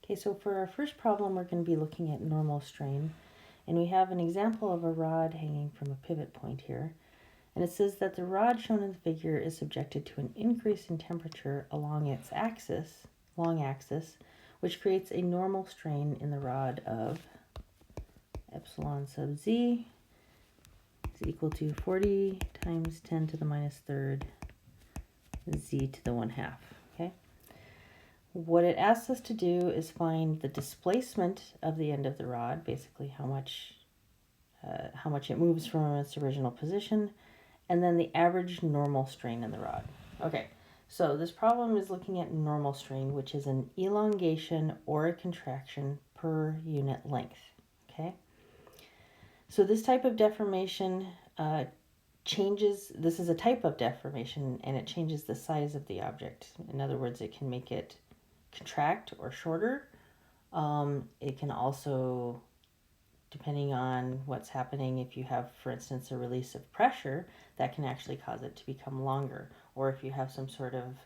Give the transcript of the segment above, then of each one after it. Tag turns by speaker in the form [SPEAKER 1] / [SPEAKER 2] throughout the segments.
[SPEAKER 1] Okay, so for our first problem, we're going to be looking at normal strain. And we have an example of a rod hanging from a pivot point here. And it says that the rod shown in the figure is subjected to an increase in temperature along its axis, long axis, which creates a normal strain in the rod of epsilon sub z is equal to 40 times 10 to the minus third z to the 1/2. Okay. What it asks us to do is find the displacement of the end of the rod, basically how much it moves from its original position, and then the average normal strain in the rod. Okay, so this problem is looking at normal strain, which is an elongation or a contraction per unit length. Okay, so this type of deformation changes, this is a type of deformation, and it changes the size of the object. In other words, it can make it contract or shorter. It can also, depending on what's happening, if you have, for instance, a release of pressure, that can actually cause it to become longer. Or if you have some sort of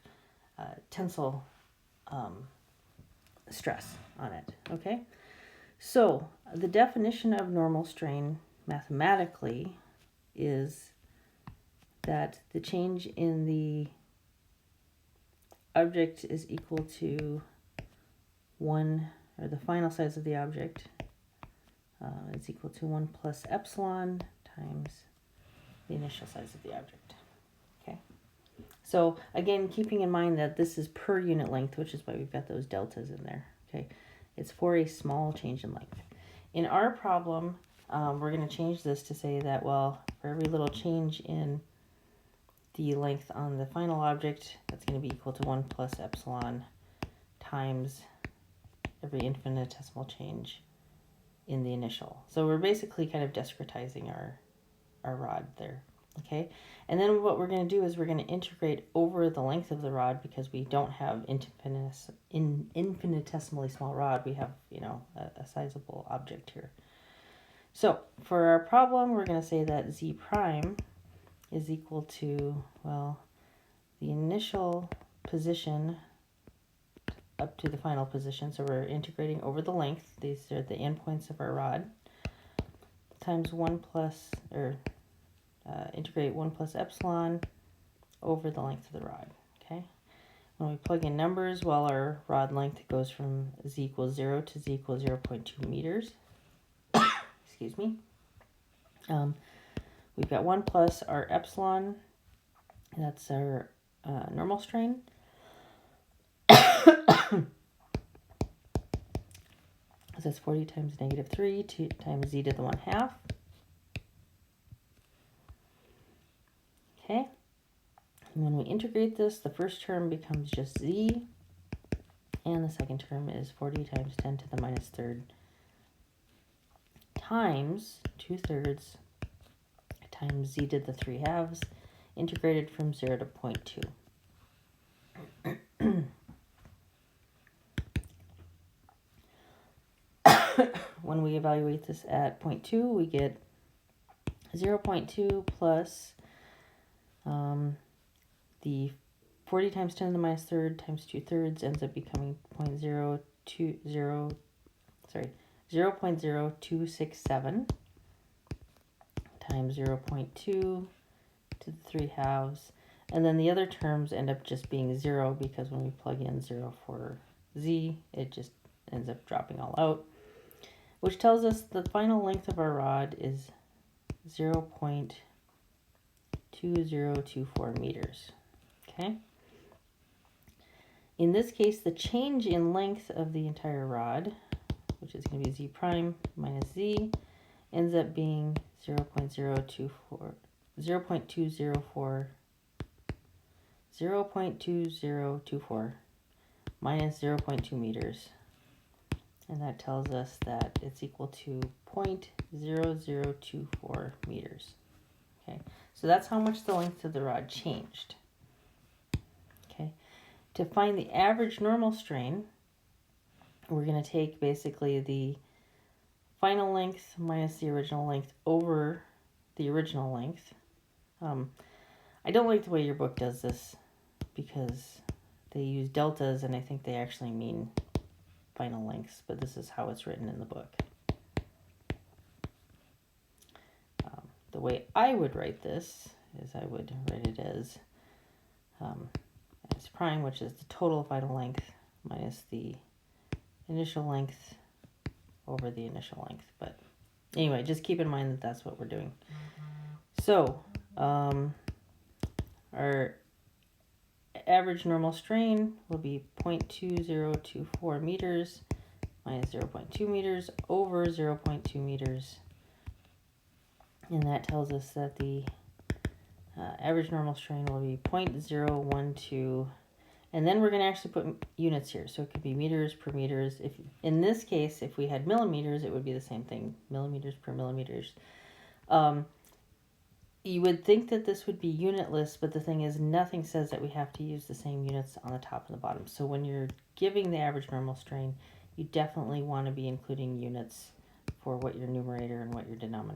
[SPEAKER 1] tensile stress on it, okay? So the definition of normal strain mathematically is that the change in the object is equal to 1, or the final size of the object is equal to 1 plus epsilon times the initial size of the object. Okay. So again, keeping in mind that this is per unit length, which is why we've got those deltas in there. Okay. It's for a small change in length. In our problem, we're going to change this to say that, well, for every little change in the length on the final object, that's going to be equal to 1 plus epsilon times every infinitesimal change in the initial. So we're basically kind of discretizing our rod there. Okay, and then what we're going to do is we're going to integrate over the length of the rod, because we don't have infinitesimally small rod. We have, a sizable object here. So for our problem, we're going to say that z prime is equal to, well, the initial position up to the final position. So we're integrating over the length. These are the endpoints of our rod, times 1 plus, integrate 1 plus epsilon over the length of the rod. Okay. When we plug in numbers, well, our rod length goes from z equals 0 to z equals 0.2 meters. Excuse me. We've got 1 plus our epsilon. That's our normal strain. So that's 40 times negative 3 times z to the 1/2. Okay. And when we integrate this, the first term becomes just z, and the second term is 40 times 10 to the minus third times 2/3 times z to the 3/2, integrated from 0 to 0.2. When we evaluate this at 0.2, we get 0.2 plus the 40 times 10 to the minus third times 2/3 ends up becoming 0.0267 times 0.2 to the 3/2. And then the other terms end up just being 0, because when we plug in 0 for z, it just ends up dropping all out, which tells us the final length of our rod is 0.2024 meters. Okay. In this case, the change in length of the entire rod, which is going to be z prime minus z, ends up being 0.2024 minus 0.2 meters. And that tells us that it's equal to 0.0024 meters. Okay, so that's how much the length of the rod changed. Okay, to find the average normal strain, we're going to take basically the final length minus the original length over the original length. I don't like the way your book does this, because they use deltas, and I think they actually mean final lengths, but this is how it's written in the book. The way I would write this is I would write it as S prime, which is the total final length minus the initial length over the initial length. But anyway, just keep in mind that that's what we're doing. So our average normal strain will be 0.2024 meters minus 0.2 meters over 0.2 meters. And that tells us that the average normal strain will be 0.012. And then we're going to actually put units here. So it could be meters per meters. If in this case, if we had millimeters, it would be the same thing. Millimeters per millimeters. You would think that this would be unitless, but the thing is, nothing says that we have to use the same units on the top and the bottom. So when you're giving the average normal strain, you definitely want to be including units for what your numerator and what your denominator